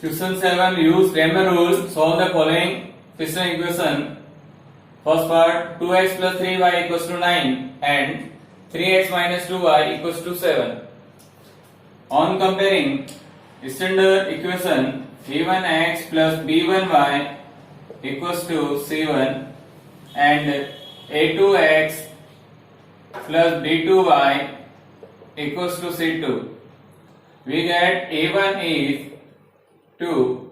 Question 7. Use Cramer rule. Solve the following piston equation. First part, 2x plus 3y equals to 9 and 3x minus 2y equals to 7. On comparing standard equation, a1x plus b1y equals to c1 and a2x plus b2y equals to c2. We get a1 is 2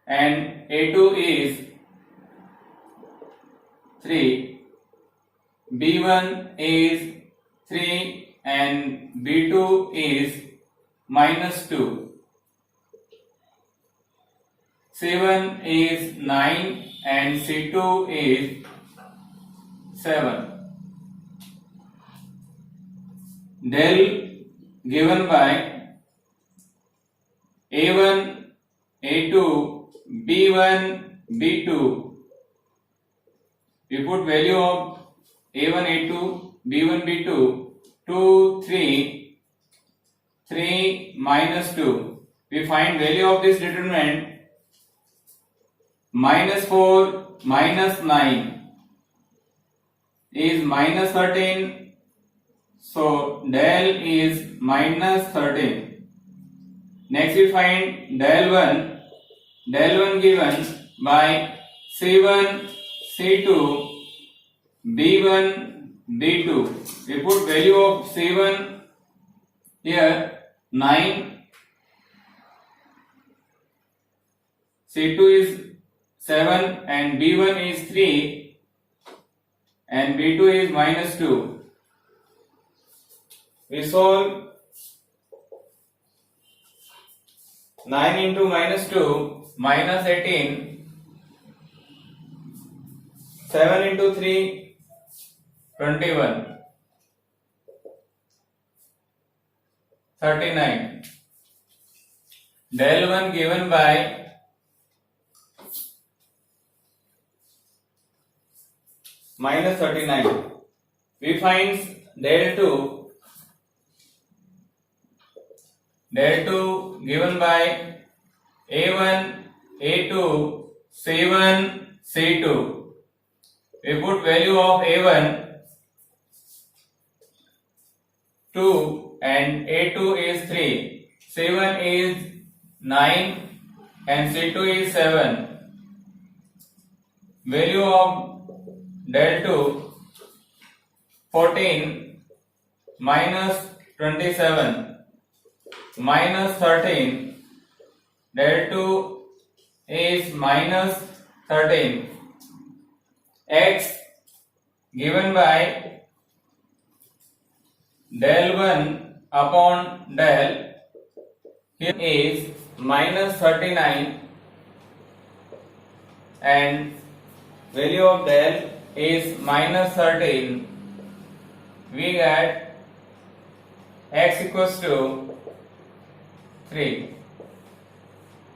and a2 is 3, b1 is 3 and b2 is minus 2, c1 is 9 and c2 is 7. Del given by a1, a2, b1, b2. We put value of a1, a2, b1, b2, 2, 3, 3 minus 2. We find value of this determinant minus 4 minus 9 is minus 13. So del is minus 13. Next we find del 1 given by c1, c2, b1, b2. We put value of c1 here 9, c2 is 7 and b1 is 3 and b2 is minus 2. We solve 9 into minus 2 minus 18, 7 into 3 21, 39. Del 1 given by minus 39. We find del 2. Del 2 given by a1, a2, c1, c2. We put value of a1 2 and a2 is 3. c1 is 9 and c2 is 7. Value of del 2 14 minus 27 minus 13. Del 2 is minus 13. X given by del 1 upon del here is minus 39 and value of del is minus 13. We get x equals to 3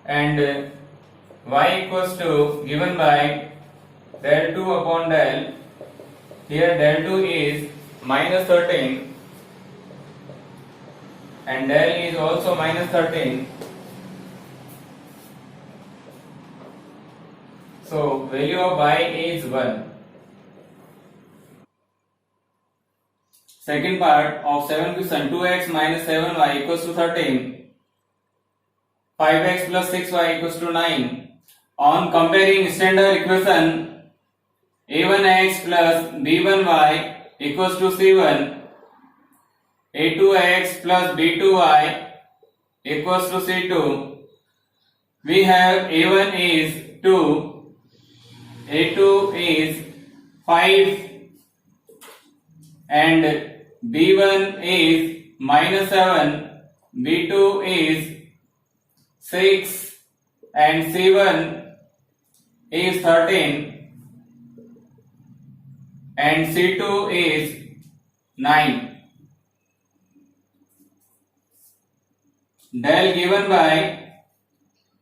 and y equals to given by del 2 upon del. Here del 2 is minus 13 and del is also minus 13. So value of y is 1. Second part of 7 question, 2x minus 7y equals to 13. 5x plus 6y equals to 9. On comparing standard equation, a1x plus b1y equals to c1, a2x plus b2y equals to c2. We have a1 is 2, a2 is 5 and b1 is minus 7, b2 is 6 and c1 is 13 and c2 is 9. Del given by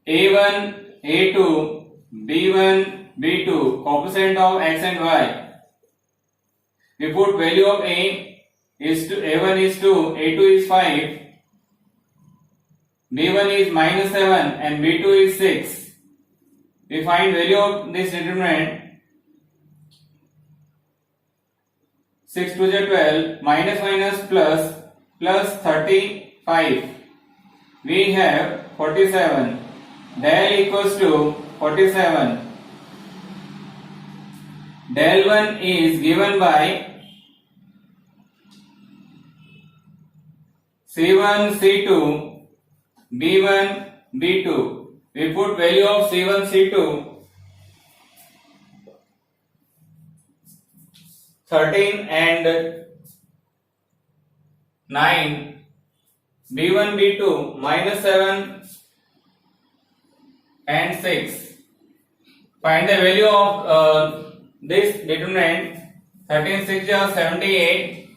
a1, a2, b1, b2, coefficient of x and y. We put value of a is to a1 is 2, a2 is 5 B1 is minus 7 and B2 is 6. We find value of this determinant. 6 to the 12, minus minus plus, plus 35. We have 47. Del equals to 47. Del 1 is given by C1, C2, B1, B2. We put value of C1, C2 13 and 9, B1, B2 minus 7 and 6. Find the value of this determinant. 13 6 is 78,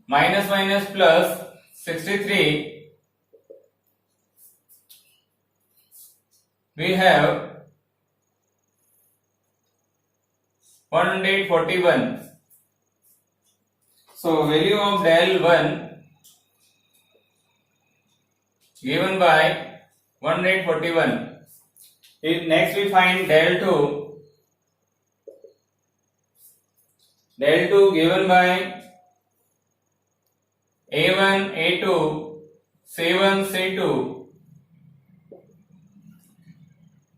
minus minus plus 63. We have 141. So value of del 1 given by 141. Next we find del 2. Del 2 given by A1, A2, C1, C2.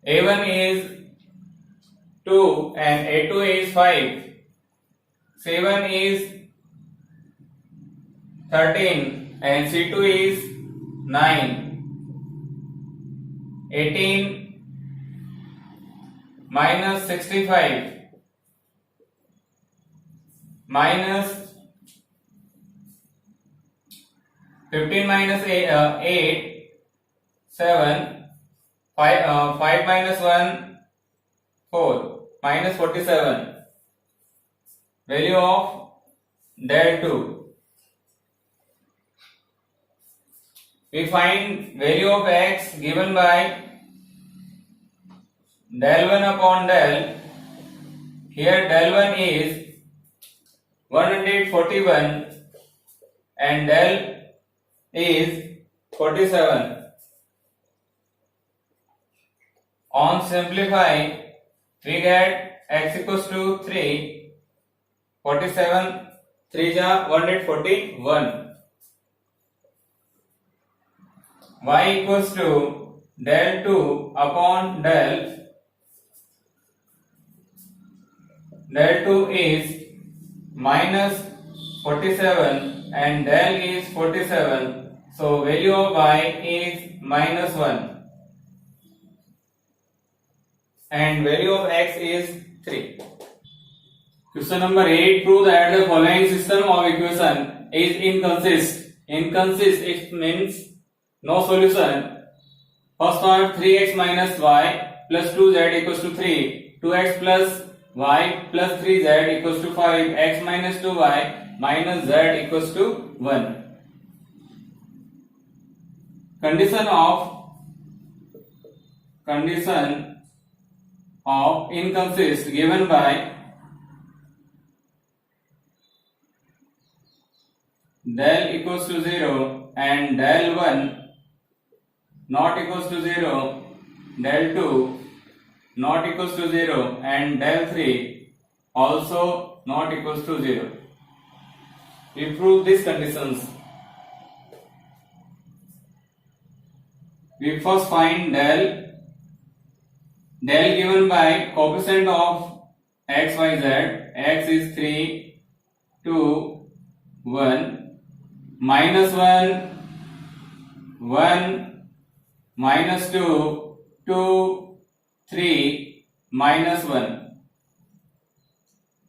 A1 is 2 and A2 is 5. C1 is 13 and C2 is 9. 18 minus 65 minus 15 minus 8 7. 5 minus 1 4 minus 47. Value of del 2. We find value of x given by del 1 upon del. Here del 1 is 141 and del is 47. On simplify, we get x equals to 3, 47, 3 is 141. Y equals to del 2 upon del. Del 2 is minus 47 and del is 47. So value of y is minus 1. And value of x is 3. Question number 8. Prove that the following system of equation is inconsist. Inconsist, it means no solution. First part, 3x minus y plus 2z equals to 3. 2x plus y plus 3z equals to 5. X minus 2y minus z equals to 1. Condition of inconsist given by del equals to 0 and del 1 not equals to 0, del 2 not equals to 0 and del 3 also not equals to 0. We prove these conditions. We first find del given by coefficient of x, y, z. X is 3, 2, 1, minus 1, 1, minus 2, 2, 3, minus 1.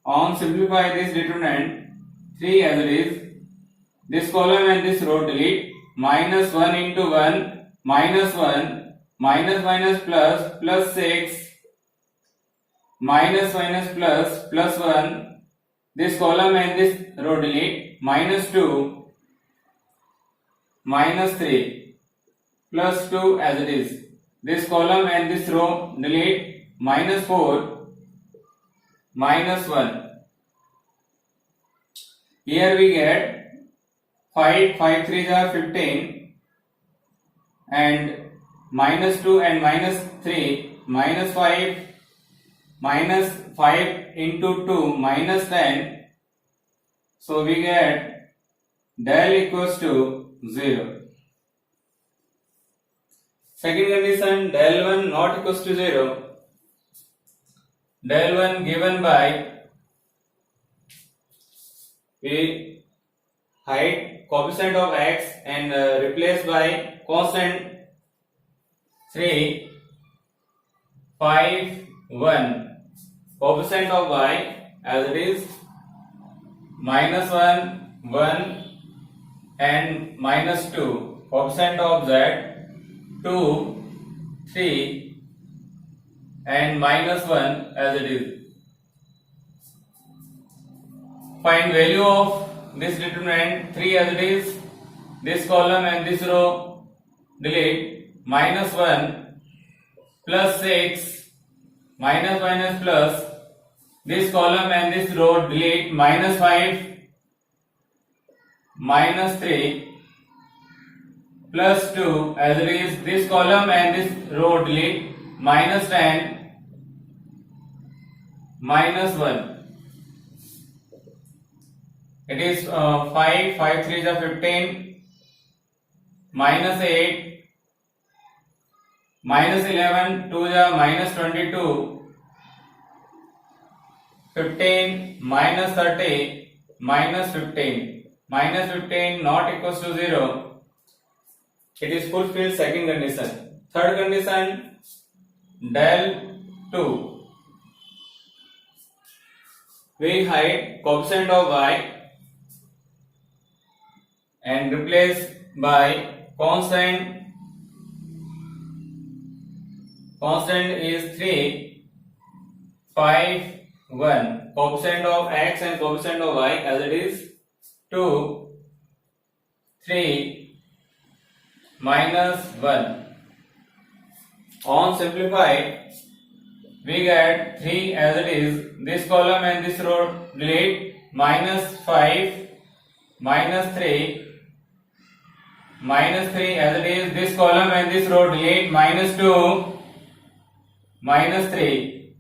On simplify this determinant, 3 as it is. This column and this row delete. Minus 1 into 1, minus 1. Minus minus plus, plus 6, minus minus plus 1. This column and this row delete. Minus 2, minus 3, plus 2 as it is. This column and this row delete. Minus 4, minus 1. Here we get 5, 5 3s are 15. and minus 2 and minus 3, minus 5 into 2 minus 10. So we get del equals to 0. Second condition, del 1 not equals to 0. Del 1 given by, we hide coefficient of x and replace by constant 3, 5, 1. Coefficient of y as it is minus 1, 1 and minus 2. Coefficient of z 2, 3 and minus 1 as it is. Find value of this determinant 3 as it is. This column and this row delete. Minus 1 plus 6 minus plus. This column and this row delete. Minus 5 minus 3 plus 2 as it is. This column and this row delete. Minus 10 minus 1. It is 5, 5 3 is 15, minus 8, minus 11, 2 is minus 22, 15, minus 30, minus 15. Minus 15 not equals to 0. It is fulfilled second condition. Third condition, del 2. We hide coefficient of y and replace by constant. Constant is 3, 5, 1. Coefficient of x and coefficient of y as it is 2, 3, minus 1. On simplify, we get 3 as it is. This column and this row delete. Minus 5, minus 3, minus 3 as it is. This column and this row delete. Minus 2, minus 3,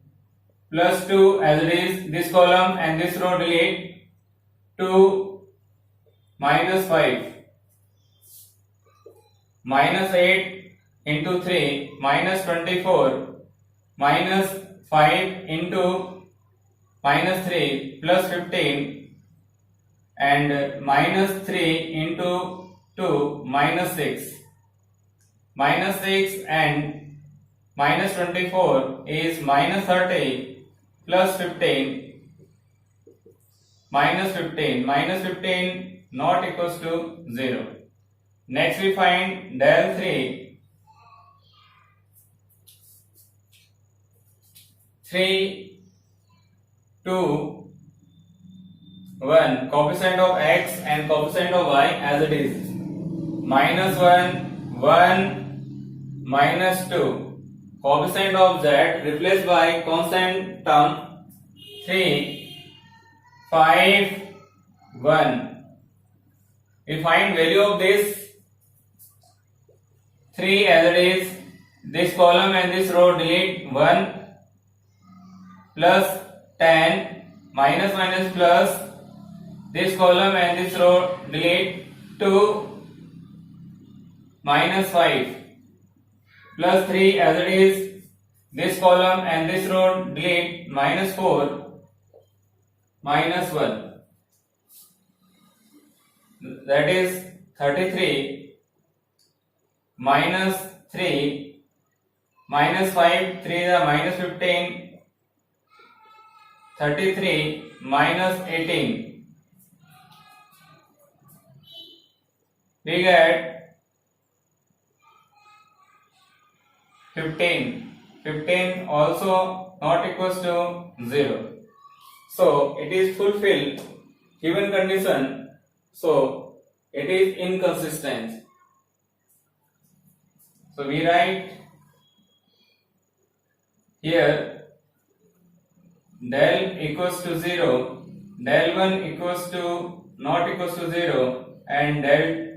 plus 2 as it is. This column and this row delete. 2, minus 5, minus 8 into 3, minus 24, minus 5 into minus 3 plus 15, and minus 3 into 2 minus 6. Minus 6 and minus 24 is minus 30 plus 15, minus 15. Minus 15 not equals to 0. Next we find del 3. 3, 2, 1. Coefficient of x and coefficient of y as it is. Minus 1, 1, minus 2. Coefficient of z replaced by constant term 3, 5, 1. We find value of this 3 as it is. This column and this row delete. 1 plus 10, minus minus plus. This column and this row delete. 2 minus 5 plus 3 as it is. This column and this row delete. Minus 4, minus 1. That is 33, minus 3, minus 5, 3 is minus 15, 33, minus 18. We get 15. 15 also not equals to 0. So it is fulfilled given condition. So it is inconsistent. So we write here del equals to 0, del 1 equals to not equals to 0, and del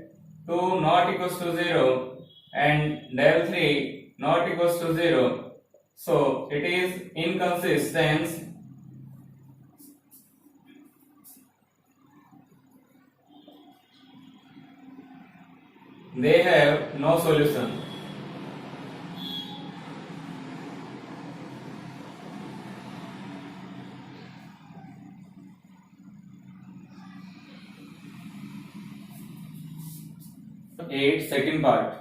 2 not equals to 0, and del 3 not equals to 0. So it is inconsistent. They have no solution. Second part.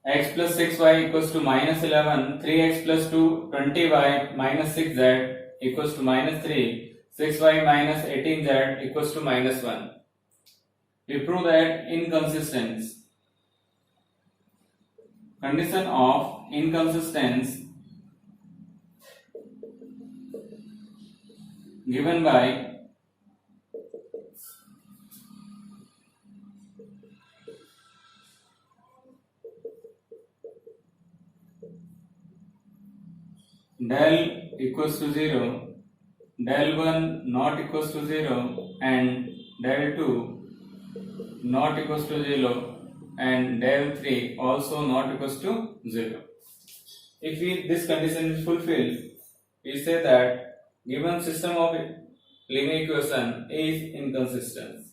X plus 6y equals to minus 11, 3x plus 2, 20y minus 6z equals to minus 3, 6y minus 18z equals to minus 1. We prove that inconsistence. Condition of inconsistence given by del equals to 0, del 1 not equals to 0, and del 2 not equals to 0, and del 3 also not equals to 0. If this condition is fulfilled, we say that given system of linear equation is inconsistent.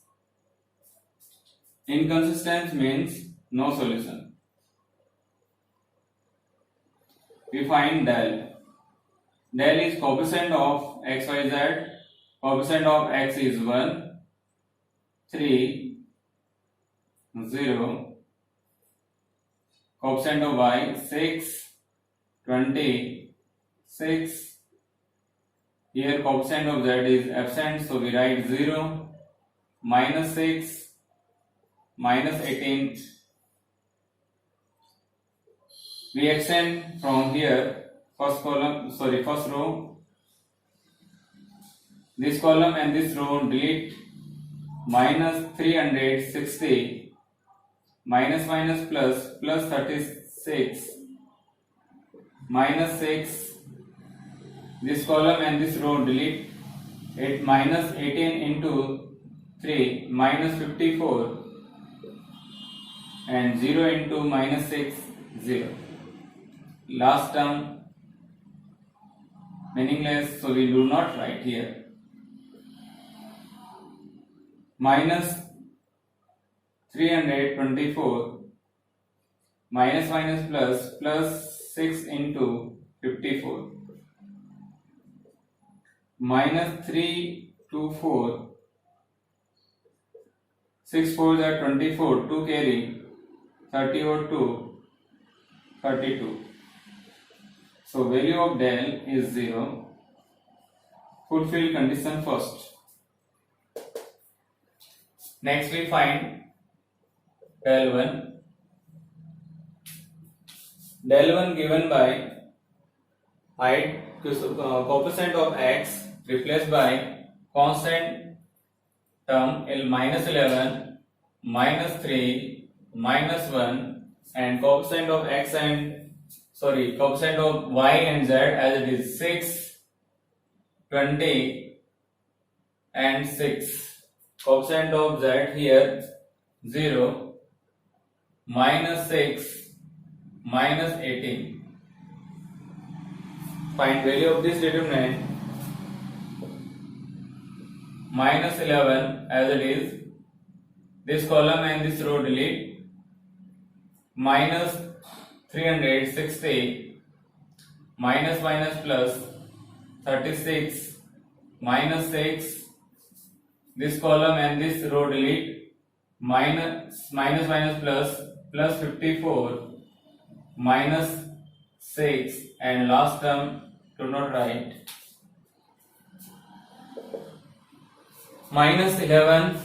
Inconsistent means no solution. We find del. Del is coefficient of x, y, z. Coefficient of x is 1, 3, 0. Coefficient of y 6, 20, 6. Here coefficient of z is absent, so we write 0, minus 6, minus 18. We extend from here first row. This column and this row delete. Minus 360 minus plus 36 minus 6. This column and this row delete. It minus 18 into 3 minus 54 and 0 into minus 6 0. Last term meaningless, so we do not write here. Minus 324 minus plus 6 into 54. Minus 3 to 4. 6 4s are 24. 2 carry. 30 over 2. 32. So value of del is 0. Fulfill condition first. Next we find del 1. Del 1 given by height coefficient of x replaced by constant term minus 11, minus 3, minus 1, and coefficient of x and coefficient of y and z as it is 6, 20 and 6. Coefficient of z here 0, minus 6, minus 18. Find value of this determinant. Minus 11 as it is. This column and this row delete. Minus 360 minus plus 36 minus 6. This column and this row delete. Minus plus 54 minus 6, and last term do not write. Minus 11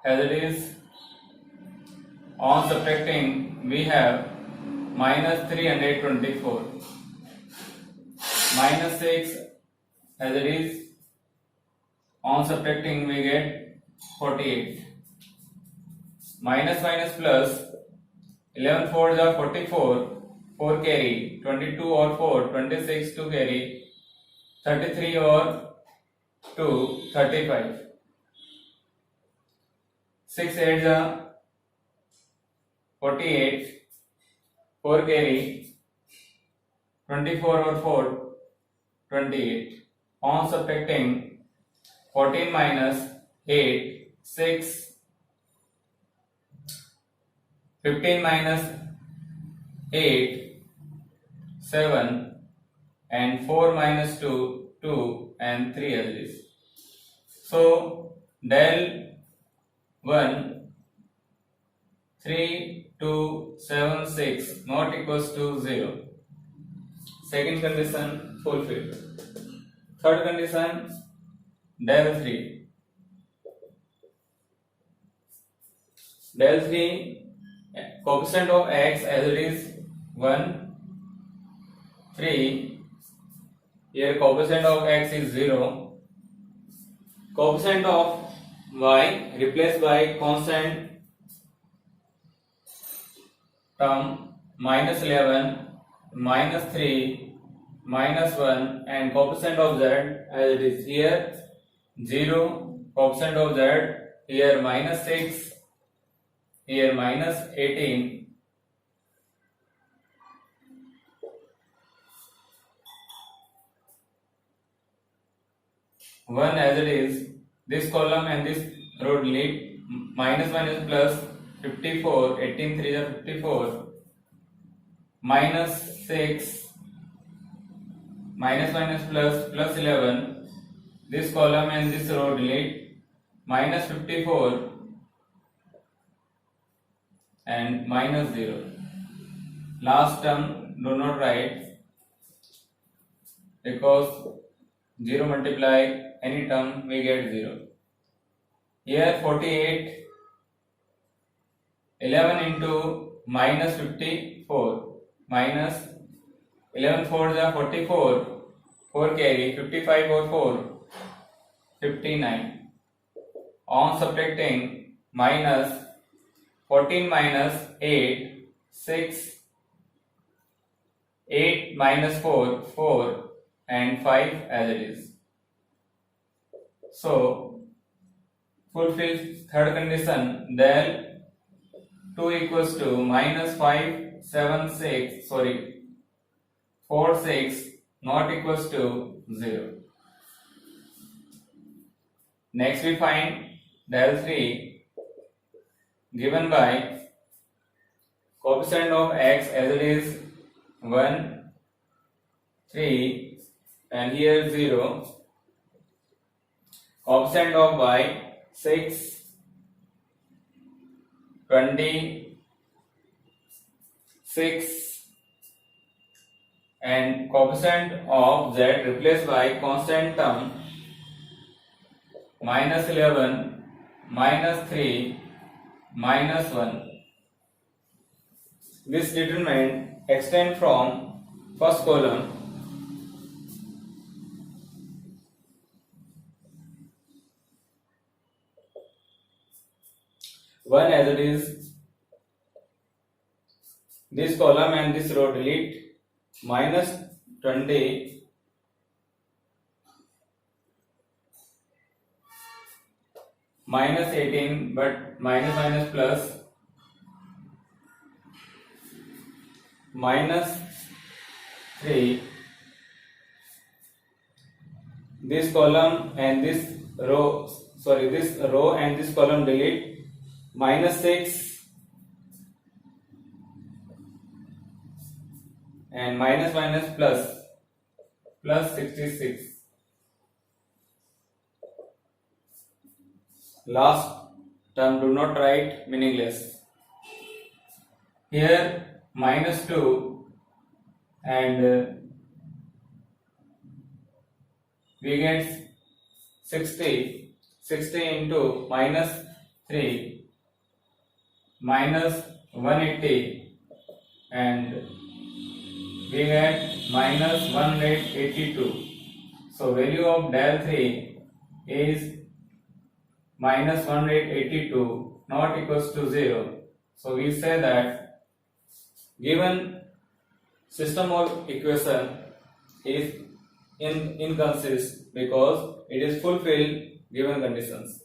as it is. On subtracting, we have minus 324. Minus 6 as it is. On subtracting, we get 48. Minus plus 11 4s are 44. 4 carry. 22 or 4. 26 2 carry. 33 or 2. 35. 6 8s are 48, 4 carry, 24 over 4, 28. On subtracting 14 minus 8, 6, 15 minus 8, 7, and 4 minus 2, 2, and 3 as it is. So, del 1, 3, 2, 7, 6 not equals to 0. Second condition fulfilled. Third condition, del 3. Del 3, coefficient of x as it is 1, 3. Here coefficient of x is 0. Coefficient of y replaced by constant term minus 11, minus 3, minus 1, and coefficient of z as it is here 0, coefficient of z here minus 6, here minus 18, one as it is, this column and this row delete, minus 1 is plus 54, 18 3 are 54, minus 6, minus 1 is plus, plus 11, this column and this row delete, minus 54 and minus 0. Last term do not write because 0 multiply any term we get 0. Here 48, 11 into minus 54, minus 11 4s are 44, 4 carry, 55 over 4, 59. On subtracting minus 14 minus 8, 6, 8 minus 4, 4, and 5 as it is. So, fulfill third condition, del 2 equals to minus 5, 7, 6, 4, 6 not equals to 0. Next we find del 3 given by coefficient of x as it is 1, 3, and here 0, coefficient of y 6, 20, 6, and coefficient of z replaced by constant term minus 11, minus 3, minus 1. This determinant extend from first column one as it is, this column and this row delete, minus 20, minus 18, but minus plus, minus 3, this column and this row, this row and this column delete, minus 6, and minus plus 66. Last term do not write, meaningless. Here minus 2 and we get 60 into minus 3 minus 180 and we get minus 182. So value of del 3 is minus 182 not equals to 0. So we say that given system of equation is inconsistent because it is fulfilled given conditions.